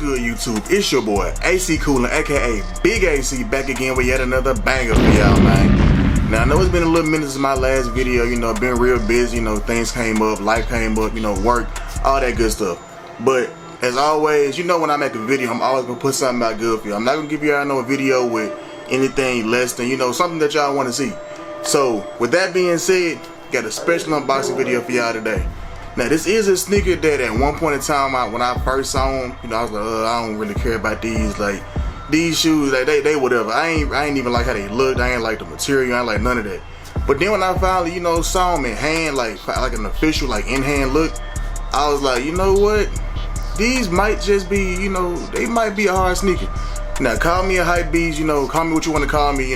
good, YouTube? It's your boy AC Coolin, aka Big AC, back again with yet another banger for y'all, man. Now I know it's been a little minute since my last video, I've been real busy, things came up, life came up, work, all that good stuff. But as always, when I make a video, I'm always gonna put something out good for you. I'm not gonna give y'all no video with anything less than, something that y'all want to see. So with that being said, got a special unboxing video for y'all today. Now this is a sneaker that at one point in time, when I first saw them, I was like, I don't really care about these. Like these shoes, like they whatever. I ain't even like how they looked. I ain't like the material. I ain't like none of that. But then when I finally, saw them in hand, like an official, like in hand look, I was like, you know what? These might just be, they might be a hard sneaker. Now call me a hype beast, call me what you want to call me.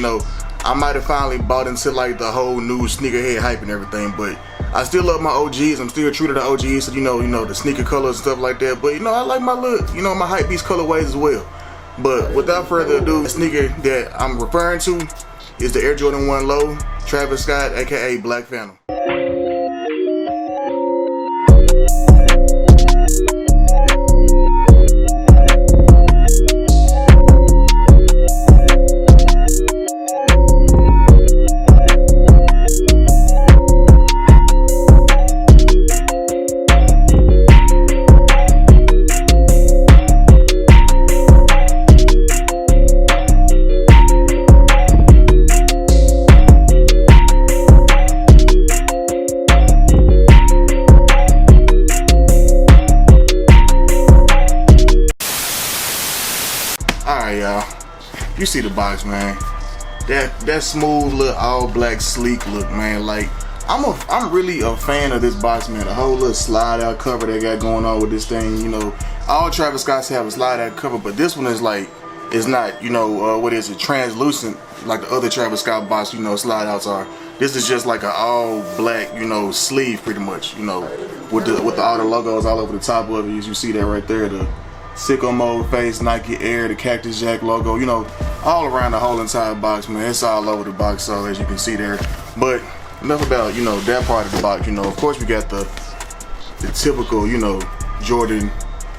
I might have finally bought into like the whole new sneakerhead hype and everything, but I still love my OGs. I'm still true to the OGs, so the sneaker colors and stuff like that. But I like my look, my hype beast colorways as well. But without further ado, the sneaker that I'm referring to is the Air Jordan 1 Low, Travis Scott, aka Black Phantom. Alright, y'all, you see the box, man. That smooth look, all black sleek look, man. Like I'm really a fan of this box, man. The whole little slide out cover they got going on with this thing, all Travis Scott's have a slide out cover, but this one is like, it's not, what is it, translucent like the other Travis Scott box, slide outs are. This is just like an all black, sleeve pretty much, with all the logos all over the top of it, as you see that right there, the Sicko Mode face, Nike Air, the Cactus Jack logo, all around the whole entire box, man. It's all over the box, so as you can see there. But enough about, that part of the box, Of course we got the typical, Jordan,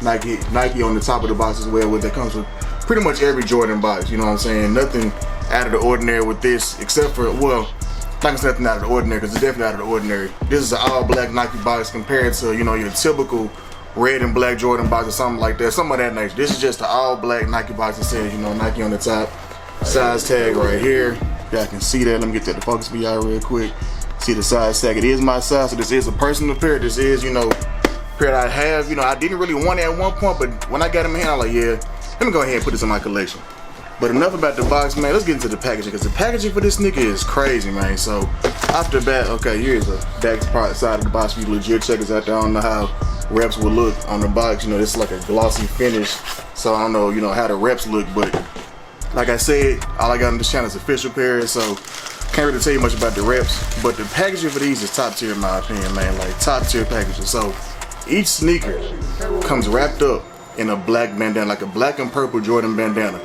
Nike on the top of the box as well, that comes with pretty much every Jordan box, you know what I'm saying? Nothing out of the ordinary with this, except for, well, not gonna say nothing out of the ordinary, because it's definitely out of the ordinary. This is an all black Nike box compared to, your typical red and black Jordan box or something like that, something of that nature. This is just an all black Nike box that says, Nike on the top, size tag right here. Y'all can see that. Let me get that to focus for y'all real quick. See the size tag. It is my size, so this is a personal pair. This is, pair that I have. I didn't really want it at one point, but when I got them in hand, I'm like, yeah, let me go ahead and put this in my collection. But enough about the box, man. Let's get into the packaging, because the packaging for this sneaker is crazy, man. So off the bat, okay, here's a back side of the box for you legit checkers out there. I don't know how reps will look on the box. This is like a glossy finish, so I don't know, how the reps look. But like I said, all I got on this channel is official pairs, so can't really tell you much about the reps. But the packaging for these is top tier in my opinion, man. Like top tier packaging. So each sneaker comes wrapped up in a black bandana, like a black and purple Jordan bandana.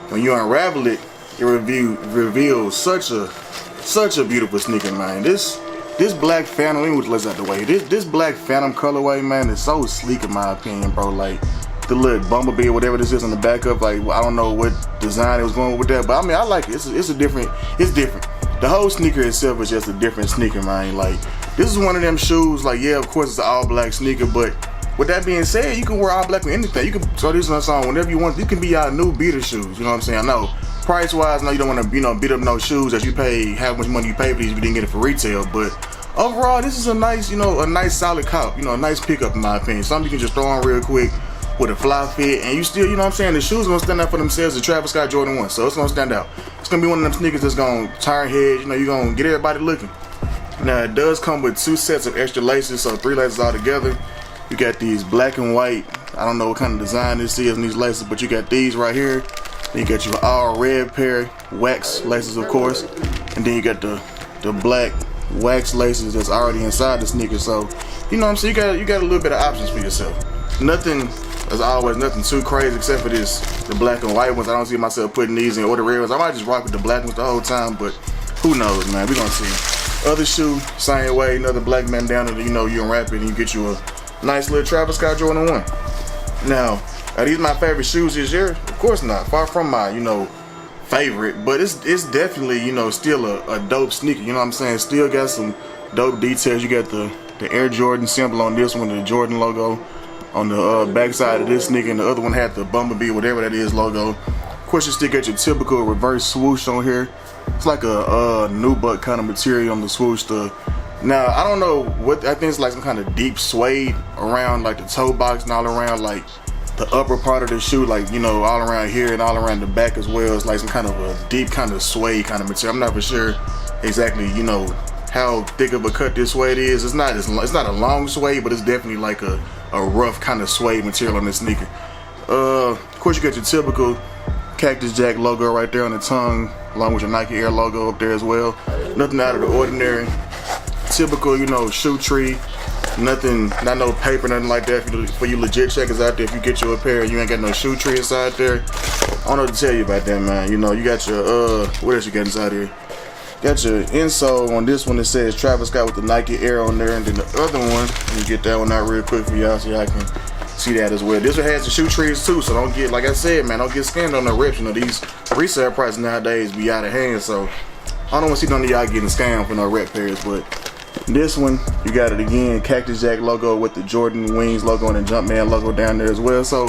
When you unravel it, it reveals such a beautiful sneaker, man. This Black Phantom, let me let's out the way. This Black Phantom colorway, man, is so sleek in my opinion, bro. Like the little bumblebee or whatever this is on the back of, like I don't know what design it was going with that, but I mean I like it. It's different. The whole sneaker itself is just a different sneaker, man. Like this is one of them shoes. Like yeah, of course it's an all black sneaker, but with that being said, you can wear all black with anything. You can throw this on whenever you want. This can be our new beater shoes. You know what I'm saying? I know price wise, no, you don't want to beat up no shoes that you pay how much money you pay for these if you didn't get it for retail, but overall, this is a nice, a nice solid cop, a nice pickup in my opinion. Something you can just throw on real quick with a fly fit, and you still, the shoes are gonna stand out for themselves. The Travis Scott Jordan 1, so it's gonna stand out. It's gonna be one of them sneakers that's gonna turn heads. You're gonna get everybody looking. Now it does come with 2 sets of extra laces, so 3 laces all together. You got these black and white. I don't know what kind of design this is in these laces, but you got these right here. Then you got your all red pair, wax laces, of course, and then you got the black wax laces that's already inside the sneaker. So you know what I'm saying, you got a little bit of options for yourself. Nothing, as always, nothing too crazy except for the black and white ones. I don't see myself putting these in, or the red ones. I might just rock with the black ones the whole time, but who knows, man. We're gonna see. Other shoe, same way, another black bandana. You unwrap it and you get you a nice little Travis Scott Jordan 1. Now Are these my favorite shoes this year? Of course not. Far from my, favorite. But it's definitely, still a dope sneaker. You know what I'm saying? Still got some dope details. You got the Air Jordan symbol on this one, the Jordan logo on the back side of this sneaker, and the other one had the Bumblebee, whatever that is, logo. Of course, you still got your typical reverse swoosh on here. It's like a nubuck kind of material on the swoosh. Now, I don't know what, I think it's like some kind of deep suede around like the toe box and all around like the upper part of the shoe, like, all around here and all around the back as well. It's like some kind of a deep kind of suede kind of material. I'm not for sure exactly, how thick of a cut this suede is. It's not a long suede, but it's definitely like a rough kind of suede material on this sneaker. Of course, you got your typical Cactus Jack logo right there on the tongue, along with your Nike Air logo up there as well. Nothing out of the ordinary. Typical, shoe tree. Nothing, not no paper, nothing like that. For you legit checkers out there, if you get you a pair and you ain't got no shoe tree inside there, I don't know what to tell you about that, man. You got your, what else you got inside here? Got your insole on this one that says Travis Scott with the Nike Air on there, and then the other one, let me get that one out real quick for y'all so y'all can see that as well. This one has the shoe trees too, so don't get, like I said, man, don't get scammed on the rips. These resale prices nowadays be out of hand, so I don't want to see none of y'all getting scammed for no rep pairs. But this one, you got it again, Cactus Jack logo with the Jordan Wings logo and the Jumpman logo down there as well. So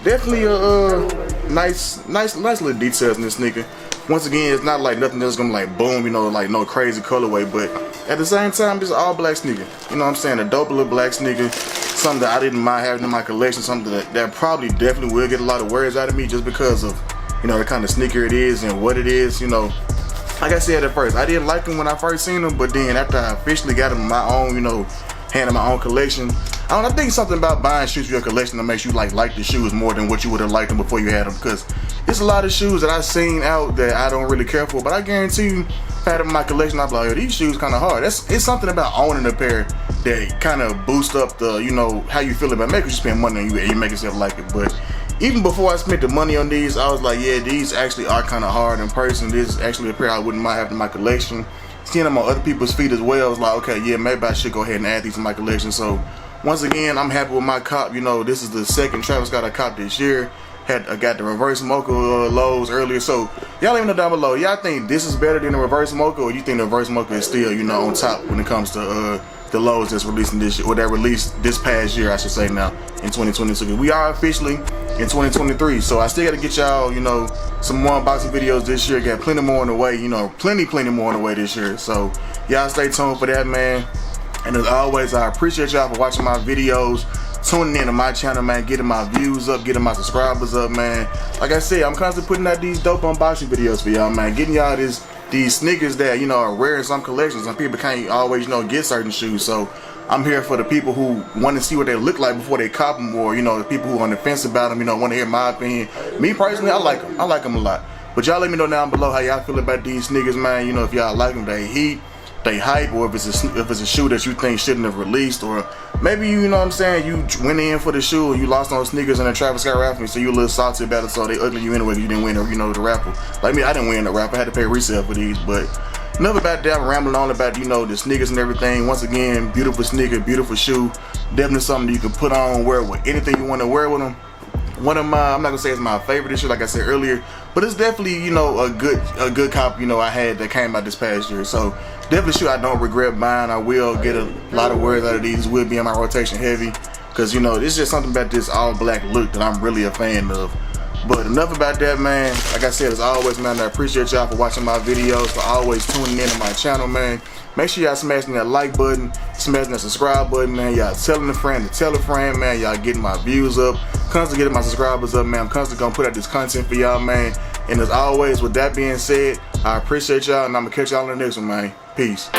definitely a nice little details in this sneaker. Once again, it's not like nothing that's gonna like boom, like no crazy colorway, but at the same time, this is all black sneaker. You know what I'm saying? A dope little black sneaker, something that I didn't mind having in my collection, something that probably definitely will get a lot of words out of me just because of, the kind of sneaker it is and what it is. Like I said at first, I didn't like them when I first seen them, but then after I officially got them in my own, hand in my own collection, I think it's something about buying shoes for your collection that makes you like the shoes more than what you would have liked them before you had them. Because it's a lot of shoes that I've seen out that I don't really care for, but I guarantee you, if I had them in my collection, I'd be like, yo, these shoes kind of hard. It's something about owning a pair that kind of boosts up the, how you feel about it. Make you spend money on you and you make yourself like it. But even before I spent the money on these, I was like, yeah, these actually are kind of hard in person. This is actually a pair I wouldn't mind having in my collection. Seeing them on other people's feet as well, I was like, okay, yeah, maybe I should go ahead and add these to my collection. So once again, I'm happy with my cop. This is the second Travis Scott I copped this year. I got the reverse mocha lows earlier. So y'all let me know down below. Y'all think this is better than the reverse mocha, or you think the reverse mocha is still, on top when it comes to the lows that's releasing this year, or that released this past year, I should say now, in 2022. We are officially in 2023, so I still got to get y'all, some more unboxing videos this year. Got plenty more on the way, plenty more on the way this year. So y'all stay tuned for that, man. And as always, I appreciate y'all for watching my videos, tuning in to my channel, man, getting my views up, getting my subscribers up, man. Like I said, I'm constantly putting out these dope unboxing videos for y'all, man, getting y'all these sneakers that, are rare in some collections. Some people can't always, get certain shoes. So I'm here for the people who want to see what they look like before they cop them, or, the people who are on the fence about them, want to hear my opinion. Me personally, I like them. I like them a lot. But y'all let me know down below how y'all feel about these sneakers, man. If y'all like them, they heat, they hype, or if it's a shoe that you think shouldn't have released, or maybe you went in for the shoe and you lost on sneakers in a Travis Scott raffle, so you a little salty about it, so they ugly you anyway. You didn't win, the raffle. Like me, I didn't win the raffle. I had to pay resale for these. But enough about that. I'm rambling on about the sneakers and everything. Once again, beautiful sneaker, beautiful shoe. Definitely something that you can put on, wear with anything you want to wear with them. One of my, I'm not gonna say it's my favorite this year, like I said earlier, but it's definitely, a good cop, I had that came out this past year. So definitely sure I don't regret buying. I will get a lot of words out of these. Will be in my rotation heavy, because it's just something about this all black look that I'm really a fan of. But enough about that, man. Like I said, as always, man, I appreciate y'all for watching my videos, for always tuning in to my channel, man. Make sure y'all smashing that like button, smashing that subscribe button, man. Y'all telling a friend to tell a friend, man. Y'all getting my views up, constantly getting my subscribers up, man. I'm constantly gonna put out this content for y'all, man. And as always, with that being said, I appreciate y'all, and I'm gonna catch y'all in the next one, man. Peace.